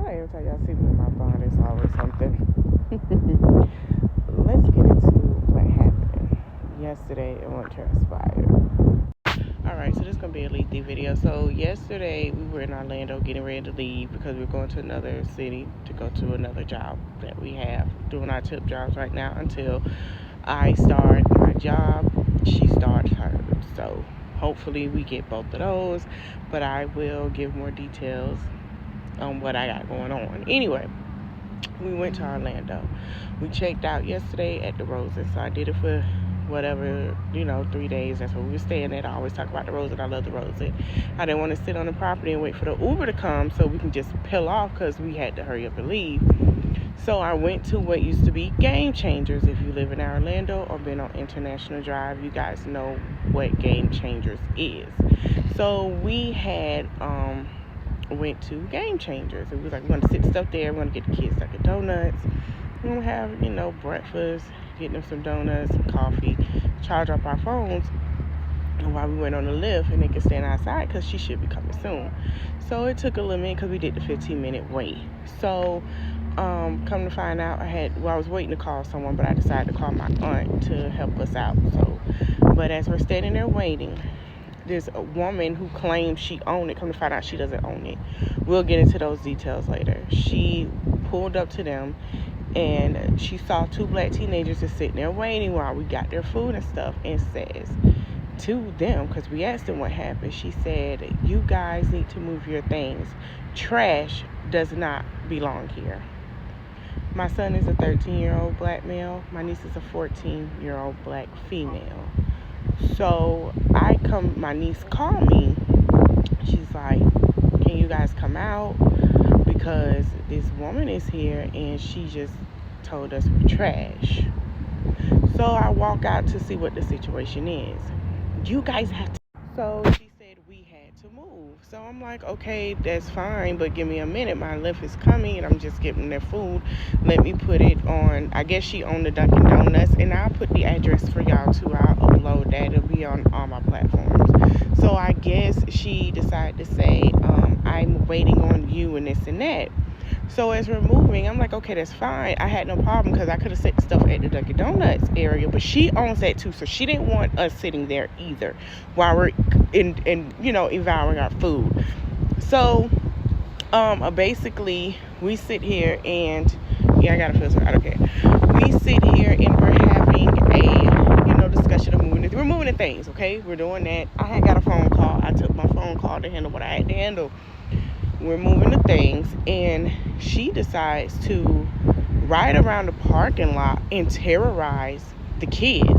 Probably every time y'all see me with my phone, it's always something. Let's get into what happened yesterday and what transpired. Alright, so this is going to be a lengthy video. So yesterday we were in Orlando getting ready to leave because we're going to another city to go to another job that we have. Doing our tip jobs right now until I start my job, she starts hers. So hopefully we get both of those, but I will give more details on what I got going on. Anyway, we went to Orlando. We checked out yesterday at the Roses. So I did it for whatever, 3 days. That's where we were staying at. I always talk about the Roses. I love the Roses. I didn't want to sit on the property and wait for the Uber to come so we can just peel off because we had to hurry up and leave. So I went to what used to be Game Changers. If you live in Orlando or been on International Drive, you guys know what Game Changers is. So we had went to Game Changers. It was like, we're going to sit stuff there. We're going to get the kids Dunkin' Donuts. We're going to have, breakfast, getting them some donuts, some coffee, charge up our phones while we went on the lift, and they could stand outside because she should be coming soon. So it took a little minute because we did the 15-minute wait. So come to find out, I was waiting to call someone, but I decided to call my aunt to help us out. But as we're standing there waiting, there's a woman who claims she owned it. Come to find out, she doesn't own it. We'll get into those details later. She pulled up to them, and she saw two black teenagers just sitting there waiting while we got their food and stuff, and says to them, because we asked them what happened, she said, "You guys need to move your things. Trash does not belong here." My son is a 13-year-old black male. My niece is a 14-year-old black female. So my niece called me. She's like, "Can you guys come out? Because this woman is here and she just told us we're trash." So I walk out to see what the situation is. "You guys have to." So she said we had to move. So I'm like, okay, that's fine, but give me a minute. My lift is coming and I'm just getting their food. Let me put it on. I guess she owned the Dunkin' Donuts, and I'll put the address for y'all too. I'll upload that. It'll be on all my platforms. So I guess she decided to say, "I'm waiting on you," and this and that. So as we're moving, I'm like, okay, that's fine. I had no problem because I could have set stuff at the Dunkin' Donuts area, but she owns that too, so she didn't want us sitting there either while we're devouring our food. So basically we sit here and I gotta filter. I don't care. We sit here and we're having a discussion of moving. We're moving the things, okay? We're doing that. I had got a phone call. I took my phone call to handle what I had to handle. We're moving the things, and she decides to ride around the parking lot and terrorize the kids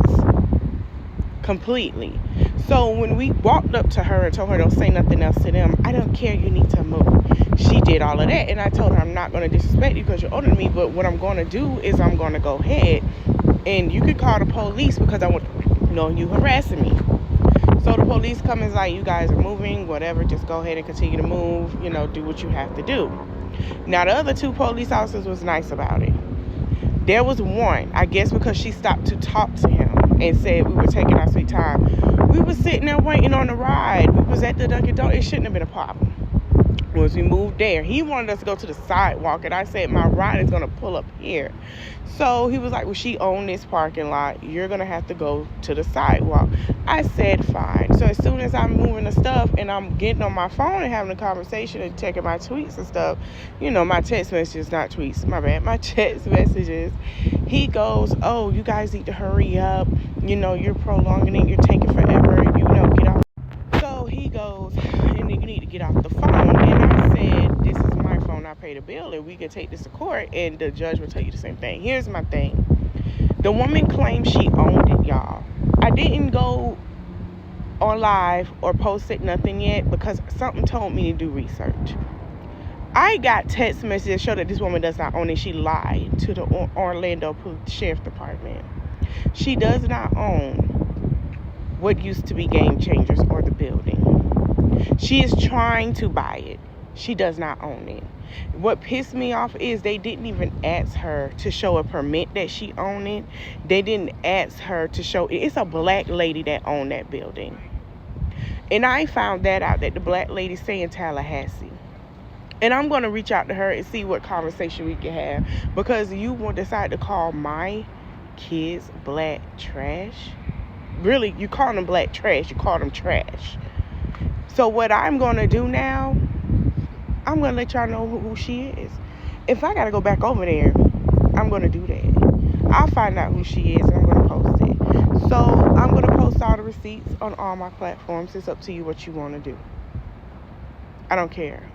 completely. So when we walked up to her and told her don't say nothing else to them, "I don't care, you need to move," she did all of that. And I told her, "I'm not going to disrespect you because you're older than me, but what I'm going to do is I'm going to go ahead and you could call the police because I want to know you harassing me." So the police come and is like, "You guys are moving, whatever, just go ahead and continue to move, do what you have to do." Now the other two police officers was nice about it. There was one, I guess because she stopped to talk to him and said we were taking our sweet time. We were sitting there waiting on the ride. We was at the Dunkin' Donuts. It shouldn't have been a problem. Once we moved there, he wanted us to go to the sidewalk, and I said my ride is going to pull up here. So he was like, "Well, she owned this parking lot. You're going to have to go to the sidewalk." I said fine. So as soon as I'm moving the stuff and I'm getting on my phone and having a conversation and checking my tweets and stuff, my text messages, not tweets, my bad, my text messages, he goes, "Oh, you guys need to hurry up. You're prolonging it. You're taking forever. Get off." So he goes, "And then you need to get off the phone." And I said, "This is my phone. I paid a bill, and we can take this to court, and the judge will tell you the same thing." Here's my thing. The woman claims she owned it, y'all. I didn't go on live or post it, nothing yet, because something told me to do research. I got text messages that show that this woman does not own it. She lied to the Orlando Sheriff Department. She does not own what used to be Game Changers or the building. She is trying to buy it. She does not own it. What pissed me off is they didn't even ask her to show a permit that she owned it. They didn't ask her to show it. It's a black lady that owned that building. And I found that out, that the black lady stay in Tallahassee. And I'm going to reach out to her and see what conversation we can have. Because you won't decide to call my kids black trash. Really, you call them black trash. You call them trash. So what I'm going to do now, I'm going to let y'all know who she is. If I got to go back over there, I'm going to do that. I'll find out who she is and I'm going to post it. So I'm going to post all the receipts on all my platforms. It's up to you what you want to do. I don't care.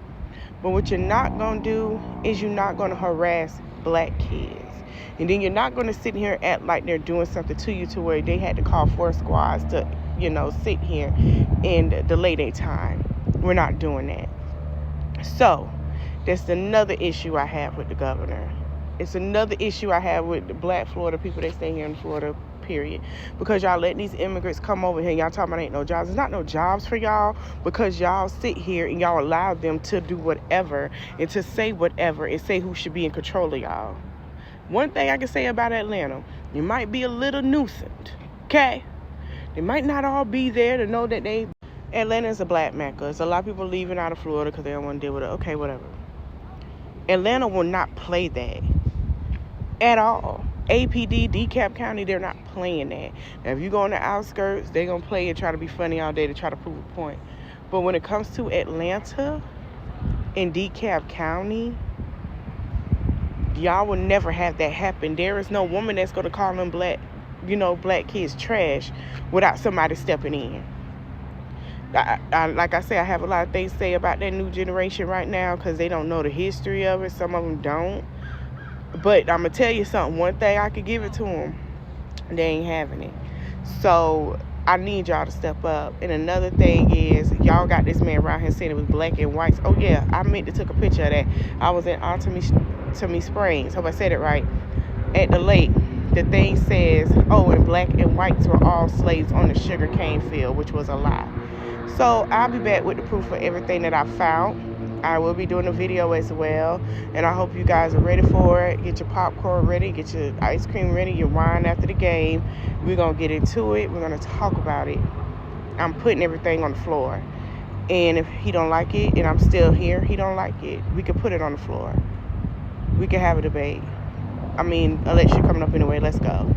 But what you're not going to do is you're not going to harass black kids. And then you're not going to sit here and act like they're doing something to you to where they had to call 4 squads to, sit here and delay their time. We're not doing that. So, that's another issue I have with the governor. It's another issue I have with the black Florida people that stay here in Florida, period. Because y'all letting these immigrants come over here and y'all talking about ain't no jobs. There's not no jobs for y'all because y'all sit here and y'all allow them to do whatever and to say whatever and say who should be in control of y'all. One thing I can say about Atlanta, you might be a little nuisance, okay? They might not all be there to know that Atlanta is a black mecca. There's a lot of people leaving out of Florida because they don't want to deal with it. Okay, whatever. Atlanta will not play that at all. APD, DeKalb County, they're not playing that. Now, if you go on the outskirts, they're going to play and try to be funny all day to try to prove a point. But when it comes to Atlanta and DeKalb County, y'all will never have that happen. There is no woman that's going to call them black kids trash without somebody stepping in. Like I say, I have a lot of things to say about that new generation right now because they don't know the history of it. Some of them don't. But I'm going to tell you something. One thing I could give it to them, they ain't having it. So I need y'all to step up. And another thing is, y'all got this man around here saying it was black and whites. Oh, yeah, I meant to take a picture of that. I was in Altamont Springs. Hope I said it right. At the lake. The thing says, and black and whites were all slaves on the sugarcane field, which was a lie. So I'll be back with the proof of everything that I found. I will be doing a video as well. And I hope you guys are ready for it. Get your popcorn ready. Get your ice cream ready. Your wine after the game. We're going to get into it. We're going to talk about it. I'm putting everything on the floor. And if he don't like it and I'm still here, he don't like it, we can put it on the floor. We can have a debate. I mean, election coming up anyway. Let's go.